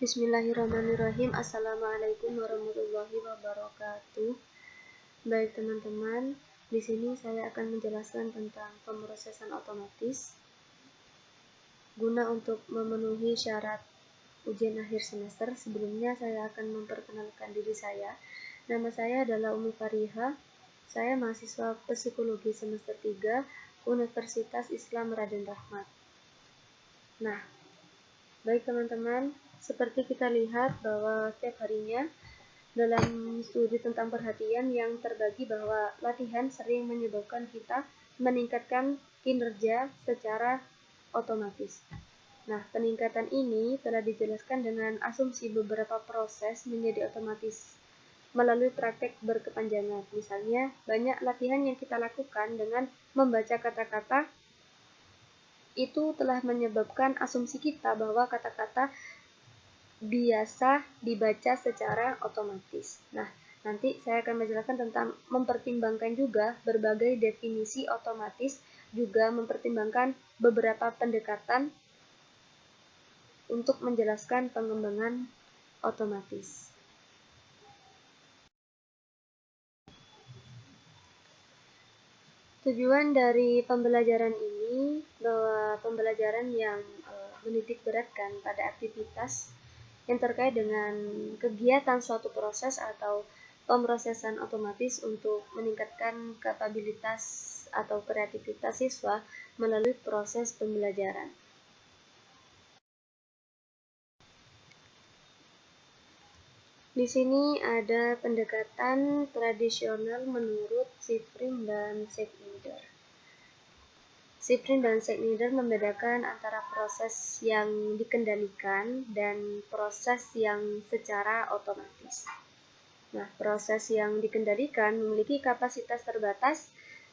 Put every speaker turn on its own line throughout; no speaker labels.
Bismillahirrahmanirrahim. Assalamualaikum warahmatullahi wabarakatuh. Baik teman-teman, di sini saya akan menjelaskan tentang pemrosesan otomatis guna untuk memenuhi syarat ujian akhir semester. Sebelumnya saya akan memperkenalkan diri saya. Nama saya adalah Umi Fariha. Saya mahasiswa psikologi semester 3 Universitas Islam Raden Rahmat. Nah, baik teman-teman, seperti kita lihat bahwa setiap harinya dalam studi tentang perhatian yang terbagi bahwa latihan sering menyebabkan kita meningkatkan kinerja secara otomatis. Nah, peningkatan ini telah dijelaskan dengan asumsi beberapa proses menjadi otomatis melalui praktek berkepanjangan. Misalnya, banyak latihan yang kita lakukan dengan membaca kata-kata itu telah menyebabkan asumsi kita bahwa kata-kata biasa dibaca secara otomatis. Nah, nanti saya akan menjelaskan tentang mempertimbangkan juga berbagai definisi otomatis, juga mempertimbangkan beberapa pendekatan untuk menjelaskan pengembangan otomatis. Tujuan dari pembelajaran ini bahwa pembelajaran yang menitik beratkan pada aktivitas yang terkait dengan kegiatan suatu proses atau pemrosesan otomatis untuk meningkatkan kapabilitas atau kreativitas siswa melalui proses pembelajaran. Di sini ada pendekatan tradisional menurut Shiffrin dan Schneider. Shiffrin dan Schneider membedakan antara proses yang dikendalikan dan proses yang secara otomatis. Nah, proses yang dikendalikan memiliki kapasitas terbatas,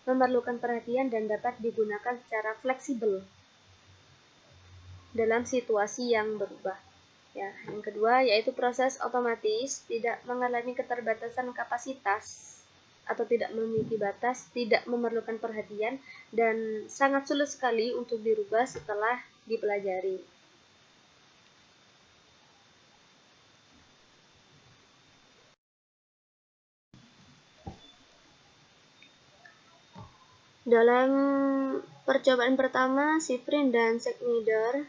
memerlukan perhatian dan dapat digunakan secara fleksibel dalam situasi yang berubah. Ya, yang kedua yaitu proses otomatis tidak mengalami keterbatasan kapasitas atau tidak memiliki batas, tidak memerlukan perhatian, dan sangat sulit sekali untuk dirubah setelah dipelajari. Dalam percobaan pertama, Shiffrin dan Schneider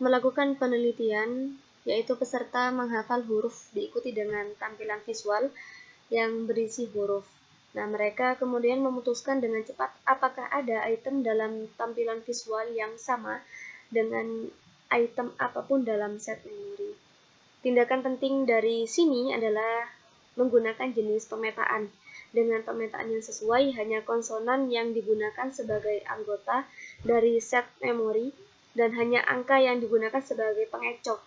melakukan penelitian, yaitu peserta menghafal huruf diikuti dengan tampilan visual yang berisi huruf. Nah, mereka kemudian memutuskan dengan cepat apakah ada item dalam tampilan visual yang sama dengan item apapun dalam set memori. Tindakan penting dari sini adalah menggunakan jenis pemetaan. Dengan pemetaan yang sesuai, hanya konsonan yang digunakan sebagai anggota dari set memori dan hanya angka yang digunakan sebagai pengecoh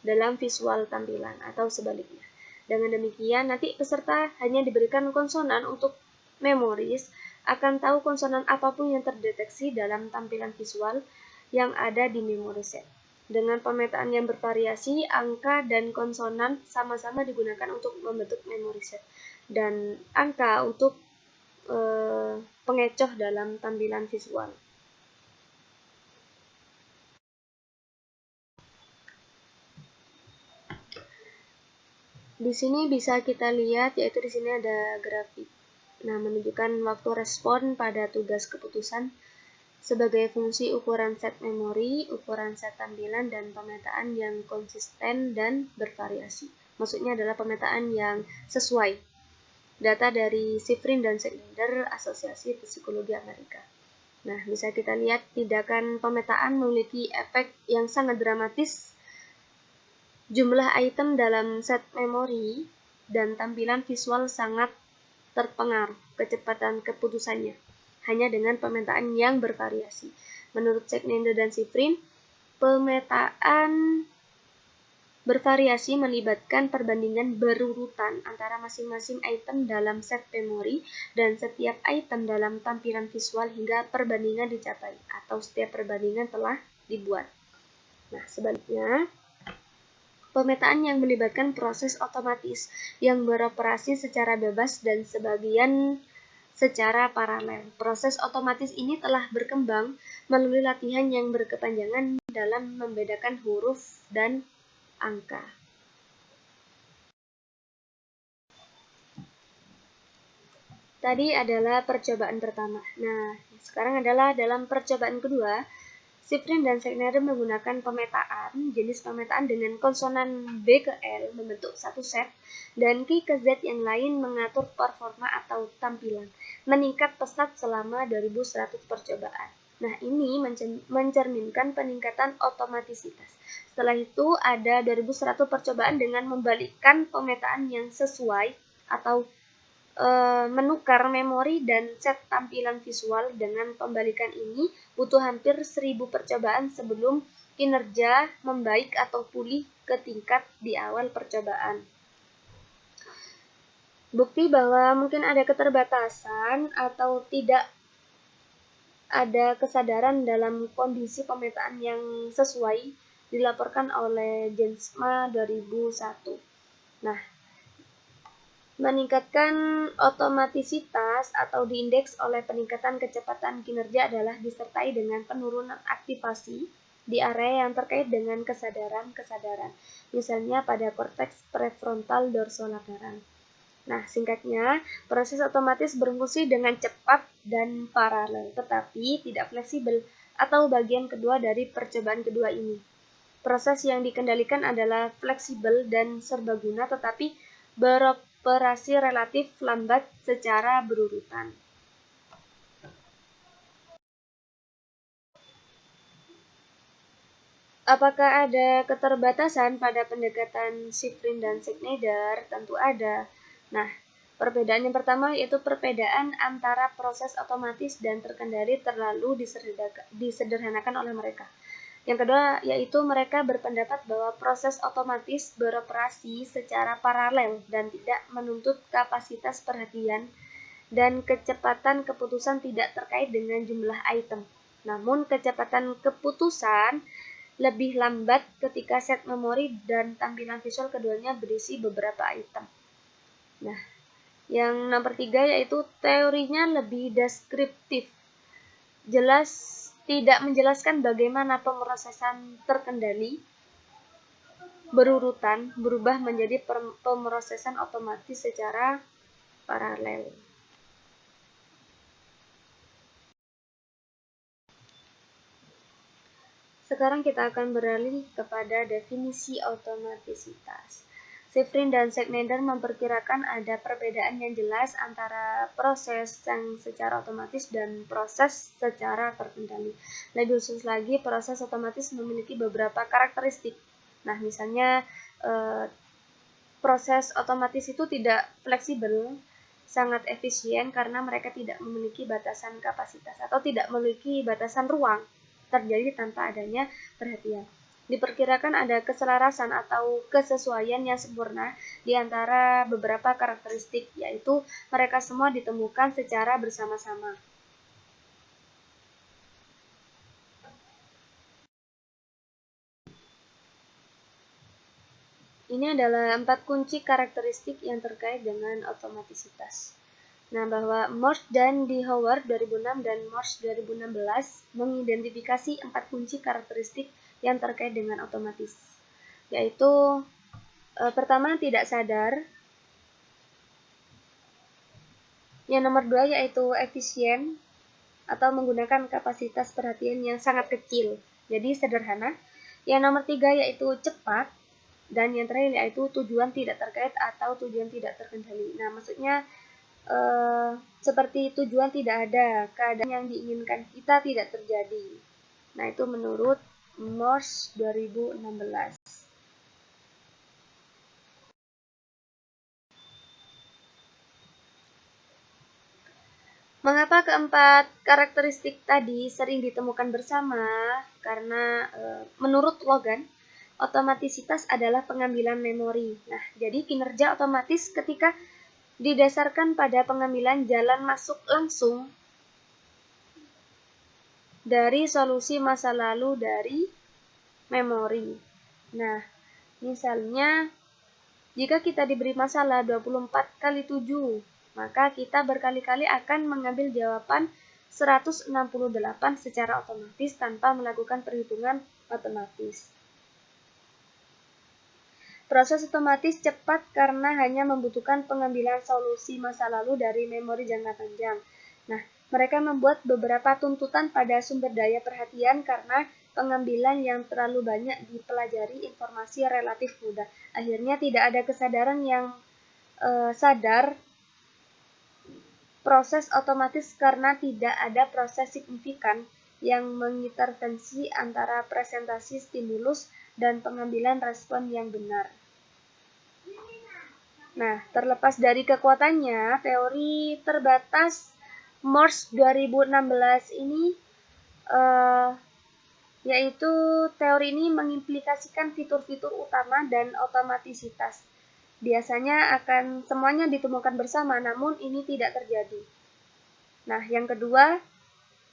dalam visual tampilan atau sebaliknya. Dengan demikian, nanti peserta hanya diberikan konsonan untuk memoris, akan tahu konsonan apapun yang terdeteksi dalam tampilan visual yang ada di memori set. Dengan pemetaan yang bervariasi, angka dan konsonan sama-sama digunakan untuk membentuk memori set, dan angka untuk pengecoh dalam tampilan visual. Di sini bisa kita lihat, yaitu di sini ada grafik. Nah, menunjukkan waktu respon pada tugas keputusan sebagai fungsi ukuran set memori, ukuran set tampilan, dan pemetaan yang konsisten dan bervariasi. Maksudnya adalah pemetaan yang sesuai. Data dari Shiffrin dan Schneider, Asosiasi Psikologi Amerika. Nah, bisa kita lihat tindakan pemetaan memiliki efek yang sangat dramatis. Jumlah item dalam set memori dan tampilan visual sangat terpengaruh kecepatan keputusannya hanya dengan pemetaan yang bervariasi. Menurut Schneider dan Shiffrin, pemetaan bervariasi melibatkan perbandingan berurutan antara masing-masing item dalam set memori dan setiap item dalam tampilan visual hingga perbandingan dicapai atau setiap perbandingan telah dibuat. Nah, sebaliknya, pemetaan yang melibatkan proses otomatis yang beroperasi secara bebas dan sebagian secara paralel. Proses otomatis ini telah berkembang melalui latihan yang berkepanjangan dalam membedakan huruf dan angka. Tadi adalah percobaan pertama. Nah, sekarang adalah dalam percobaan kedua, Shiffrin dan Schneider menggunakan jenis pemetaan dengan konsonan B ke L membentuk satu set, dan Q ke Z yang lain mengatur performa atau tampilan, meningkat pesat selama 2100 percobaan. Nah, ini mencerminkan peningkatan otomatisitas. Setelah itu ada 2100 percobaan dengan membalikkan pemetaan yang sesuai atau menukar memori dan set tampilan visual. Dengan pembalikan ini butuh hampir 1000 percobaan sebelum kinerja membaik atau pulih ke tingkat di awal percobaan. Bukti bahwa mungkin ada keterbatasan atau tidak ada kesadaran dalam kondisi pemetaan yang sesuai dilaporkan oleh Jensma 2001. Nah, meningkatkan otomatisitas atau diindeks oleh peningkatan kecepatan kinerja adalah disertai dengan penurunan aktivasi di area yang terkait dengan kesadaran, misalnya pada korteks prefrontal dorsolateral. Nah, singkatnya, proses otomatis berfungsi dengan cepat dan paralel, tetapi tidak fleksibel atau bagian kedua dari percobaan kedua ini. Proses yang dikendalikan adalah fleksibel dan serbaguna, tetapi beroperasi relatif lambat secara berurutan. Apakah ada keterbatasan pada pendekatan Shiffrin dan Schneider? Tentu ada. Nah, perbedaan yang pertama yaitu perbedaan antara proses otomatis dan terkendali terlalu disederhanakan oleh mereka. Yang kedua yaitu mereka berpendapat bahwa proses otomatis beroperasi secara paralel dan tidak menuntut kapasitas perhatian, dan kecepatan keputusan tidak terkait dengan jumlah item. Namun kecepatan keputusan lebih lambat ketika set memori dan tampilan visual keduanya berisi beberapa item. Nah, yang nomor 3 yaitu teorinya lebih deskriptif. Jelas tidak menjelaskan bagaimana pemrosesan terkendali berurutan berubah menjadi pemrosesan otomatis secara paralel. Sekarang kita akan beralih kepada definisi otomatisitas. Shiffrin dan Schneider memperkirakan ada perbedaan yang jelas antara proses yang secara otomatis dan proses secara terkendali. Lebih khusus lagi, proses otomatis memiliki beberapa karakteristik. Nah, misalnya proses otomatis itu tidak fleksibel, sangat efisien karena mereka tidak memiliki batasan kapasitas atau tidak memiliki batasan ruang, terjadi tanpa adanya perhatian. Diperkirakan ada keselarasan atau kesesuaian yang sempurna di antara beberapa karakteristik, yaitu mereka semua ditemukan secara bersama-sama. Ini adalah 4 kunci karakteristik yang terkait dengan otomatisitas. Nah, bahwa Morse dan D. Howard 2006 dan Morse 2016 mengidentifikasi 4 kunci karakteristik yang terkait dengan otomatis, yaitu pertama, tidak sadar. Yang nomor 2 yaitu efisien atau menggunakan kapasitas perhatian yang sangat kecil, jadi sederhana. Yang nomor 3 yaitu cepat. Dan yang terakhir yaitu tujuan tidak terkait atau tujuan tidak terkendali. Nah, maksudnya seperti tujuan tidak ada, keadaan yang diinginkan kita tidak terjadi. Nah, itu menurut Morse 2016. Mengapa keempat karakteristik tadi sering ditemukan bersama? Karena menurut Logan, otomatisitas adalah pengambilan memori. Nah, jadi kinerja otomatis ketika didasarkan pada pengambilan jalan masuk langsung dari solusi masa lalu dari memori. Nah, misalnya jika kita diberi masalah 24 kali 7 Maka kita berkali-kali akan mengambil jawaban 168 secara otomatis tanpa melakukan perhitungan otomatis. Proses otomatis cepat karena hanya membutuhkan pengambilan solusi masa lalu dari memori jangka panjang. Nah, mereka membuat beberapa tuntutan pada sumber daya perhatian karena pengambilan yang terlalu banyak dipelajari informasi relatif mudah. Akhirnya tidak ada kesadaran yang sadar proses otomatis karena tidak ada proses signifikan yang mengintervensi antara presentasi stimulus dan pengambilan respon yang benar. Nah, terlepas dari kekuatannya, teori terbatas Morse 2016 ini yaitu teori ini mengimplikasikan fitur-fitur utama dan otomatisitas. Biasanya akan semuanya ditemukan bersama, namun ini tidak terjadi. Nah, yang kedua,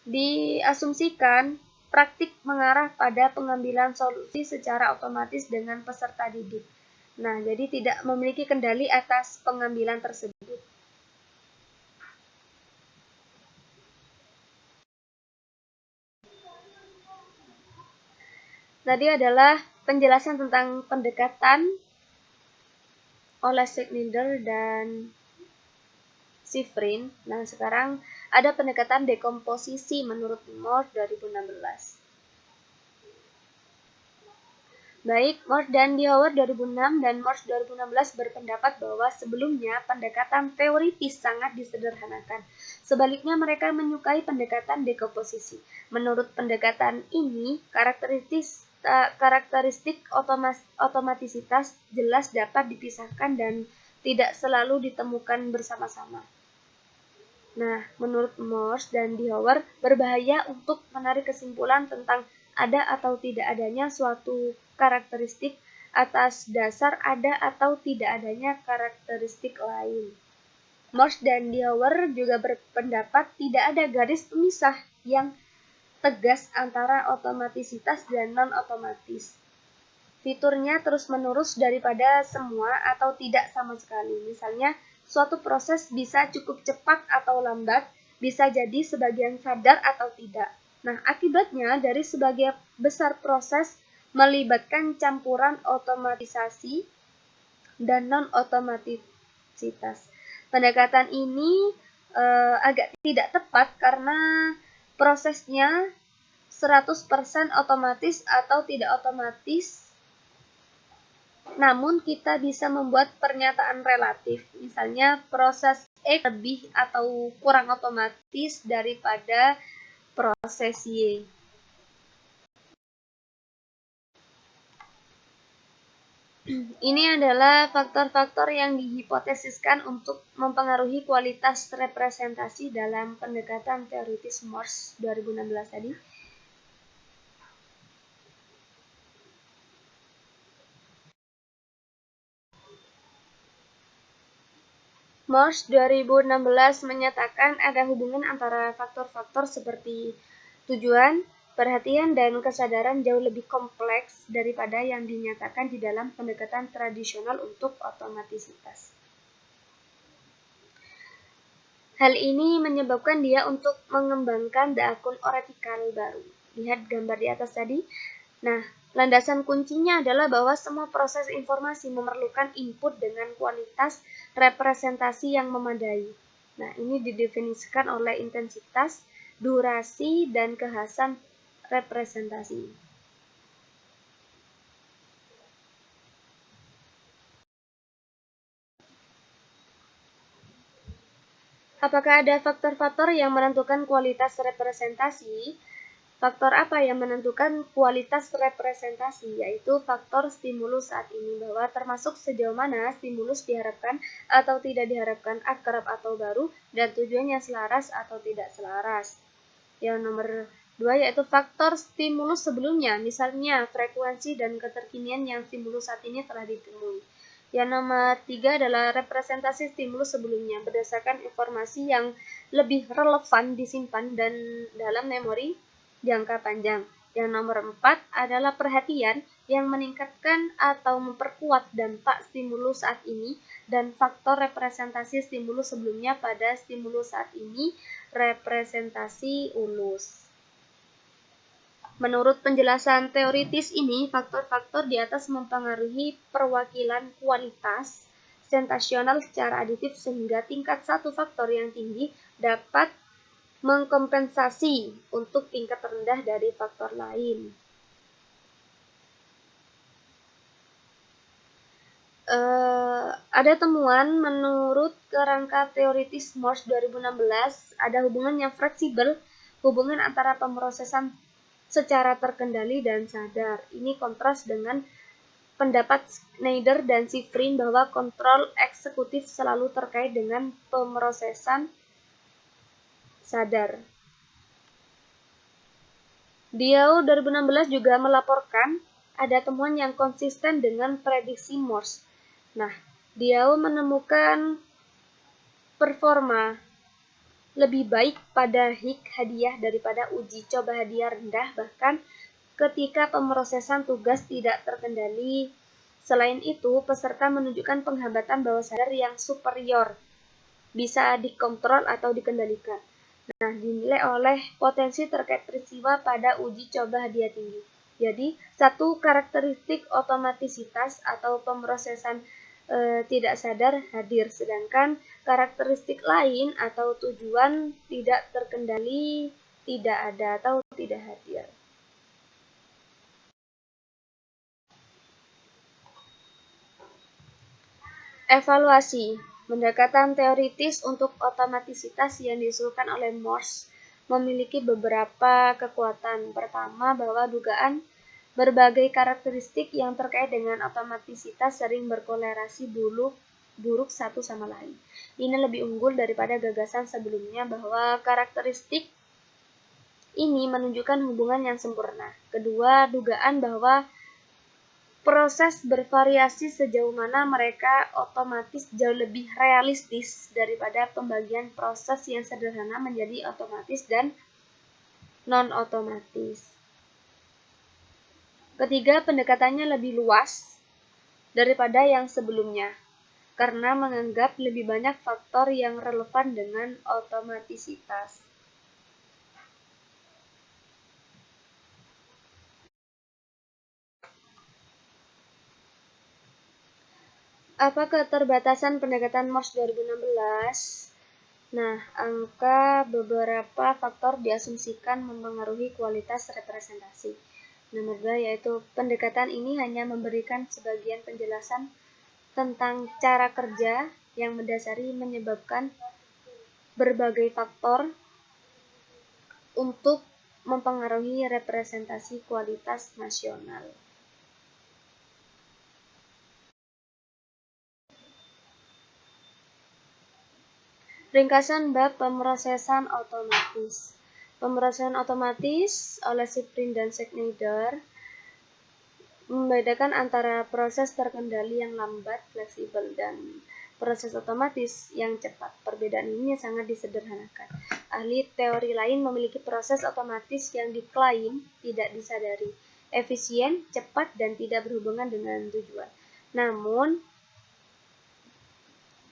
diasumsikan praktik mengarah pada pengambilan solusi secara otomatis dengan peserta didik. Nah, jadi tidak memiliki kendali atas pengambilan tersebut. Tadi adalah penjelasan tentang pendekatan oleh Signider dan Shiffrin. Nah, sekarang ada pendekatan dekomposisi menurut Morse 2016. Baik, Morse dan Dehauer 2006 dan Morse 2016 berpendapat bahwa sebelumnya pendekatan teoritis sangat disederhanakan. Sebaliknya mereka menyukai pendekatan dekomposisi. Menurut pendekatan ini, karakteristik otomatisitas jelas dapat dipisahkan dan tidak selalu ditemukan bersama-sama. Nah, menurut Morse dan Dehauer, berbahaya untuk menarik kesimpulan tentang ada atau tidak adanya suatu karakteristik atas dasar ada atau tidak adanya karakteristik lain. Morse dan Dehauer juga berpendapat tidak ada garis pemisah yang tegas antara otomatisitas dan non-otomatis. Fiturnya terus-menerus daripada semua atau tidak sama sekali. Misalnya, suatu proses bisa cukup cepat atau lambat, bisa jadi sebagian sadar atau tidak. Nah, akibatnya dari sebagian besar proses melibatkan campuran otomatisasi dan non-otomatisitas. Pendekatan ini agak tidak tepat karena prosesnya 100% otomatis atau tidak otomatis. Namun kita bisa membuat pernyataan relatif. Misalnya proses X lebih atau kurang otomatis daripada proses Y. Ini adalah faktor-faktor yang dihipotesiskan untuk mempengaruhi kualitas representasi dalam pendekatan teoritis Morse 2016 tadi. Morse 2016 menyatakan ada hubungan antara faktor-faktor seperti tujuan, perhatian, dan kesadaran jauh lebih kompleks daripada yang dinyatakan di dalam pendekatan tradisional untuk otomatisitas. Hal ini menyebabkan dia untuk mengembangkan dakun oratikal baru. Lihat gambar di atas tadi. Nah, landasan kuncinya adalah bahwa semua proses informasi memerlukan input dengan kualitas representasi yang memadai. Nah, ini didefinisikan oleh intensitas, durasi, dan kekhasan representasi. Apakah ada faktor-faktor yang menentukan kualitas representasi? Faktor apa yang menentukan kualitas representasi, yaitu faktor stimulus saat ini, bahwa termasuk sejauh mana stimulus diharapkan atau tidak diharapkan, akrab atau baru, dan tujuannya selaras atau tidak selaras. Yang nomor 2 yaitu faktor stimulus sebelumnya, misalnya frekuensi dan keterkinian yang stimulus saat ini telah ditemui. Yang nomor 3 adalah representasi stimulus sebelumnya, berdasarkan informasi yang lebih relevan disimpan dan dalam memori jangka panjang. Yang nomor 4 adalah perhatian yang meningkatkan atau memperkuat dampak stimulus saat ini dan faktor representasi stimulus sebelumnya pada stimulus saat ini, representasi ulus. Menurut penjelasan teoritis ini, faktor-faktor di atas mempengaruhi perwakilan kualitas sentasional secara aditif sehingga tingkat satu faktor yang tinggi dapat mengkompensasi untuk tingkat rendah dari faktor lain. Ada temuan menurut kerangka teoritis Morse 2016 ada hubungan yang fleksibel, hubungan antara pemrosesan secara terkendali dan sadar. Ini kontras dengan pendapat Schneider dan Shiffrin bahwa kontrol eksekutif selalu terkait dengan pemrosesan sadar. Diao 2016 juga melaporkan ada temuan yang konsisten dengan prediksi Morse. Nah, Diao menemukan performa lebih baik pada hik hadiah daripada uji coba hadiah rendah, bahkan ketika pemrosesan tugas tidak terkendali. Selain itu, peserta menunjukkan penghambatan bawah sadar yang superior, bisa dikontrol atau dikendalikan. Nah, dinilai oleh potensi terkait peristiwa pada uji coba hadiah tinggi. Jadi, satu karakteristik otomatisitas atau pemrosesan tidak sadar hadir, sedangkan karakteristik lain atau tujuan tidak terkendali tidak ada atau tidak hadir. Evaluasi. Pendekatan teoritis untuk otomatisitas yang diusulkan oleh Morse memiliki beberapa kekuatan. Pertama, bahwa dugaan berbagai karakteristik yang terkait dengan otomatisitas sering berkorelasi buruk satu sama lain. Ini lebih unggul daripada gagasan sebelumnya bahwa karakteristik ini menunjukkan hubungan yang sempurna. Kedua, dugaan bahwa proses bervariasi sejauh mana mereka otomatis jauh lebih realistis daripada pembagian proses yang sederhana menjadi otomatis dan non-otomatis. Ketiga, pendekatannya lebih luas daripada yang sebelumnya, karena menganggap lebih banyak faktor yang relevan dengan otomatisitas. Apa keterbatasan pendekatan Morse 2016? Nah, angka beberapa faktor diasumsikan mempengaruhi kualitas representasi. Nomor 2 yaitu pendekatan ini hanya memberikan sebagian penjelasan tentang cara kerja yang mendasari menyebabkan berbagai faktor untuk mempengaruhi representasi kualitas nasional. Ringkasan bab pemrosesan otomatis. Pemrosesan otomatis oleh Shiffrin dan Schneider membedakan antara proses terkendali yang lambat, fleksibel, dan proses otomatis yang cepat. Perbedaan ini sangat disederhanakan. Ahli teori lain memiliki proses otomatis yang diklaim tidak disadari, efisien, cepat, dan tidak berhubungan dengan tujuan. Namun,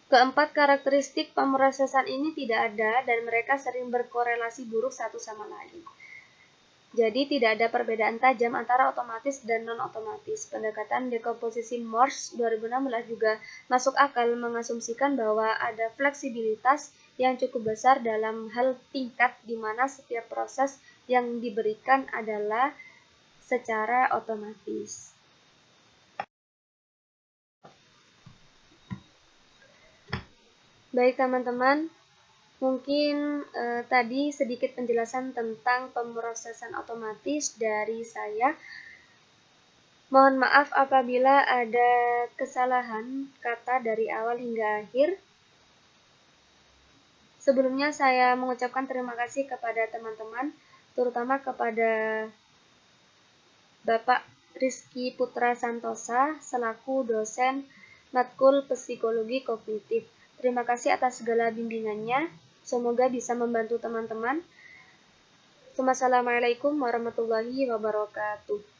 keempat karakteristik pemrosesan ini tidak ada dan mereka sering berkorelasi buruk satu sama lain. Jadi tidak ada perbedaan tajam antara otomatis dan non-otomatis. Pendekatan dekomposisi Morse 2016 juga masuk akal mengasumsikan bahwa ada fleksibilitas yang cukup besar dalam hal tingkat di mana setiap proses yang diberikan adalah secara otomatis. Baik teman-teman, mungkin tadi sedikit penjelasan tentang pemrosesan otomatis dari saya. Mohon maaf apabila ada kesalahan kata dari awal hingga akhir. Sebelumnya saya mengucapkan terima kasih kepada teman-teman, terutama kepada Bapak Rizky Putra Santosa selaku dosen matkul psikologi kognitif. Terima kasih atas segala bimbingannya. Semoga bisa membantu teman-teman. Wassalamualaikum warahmatullahi wabarakatuh.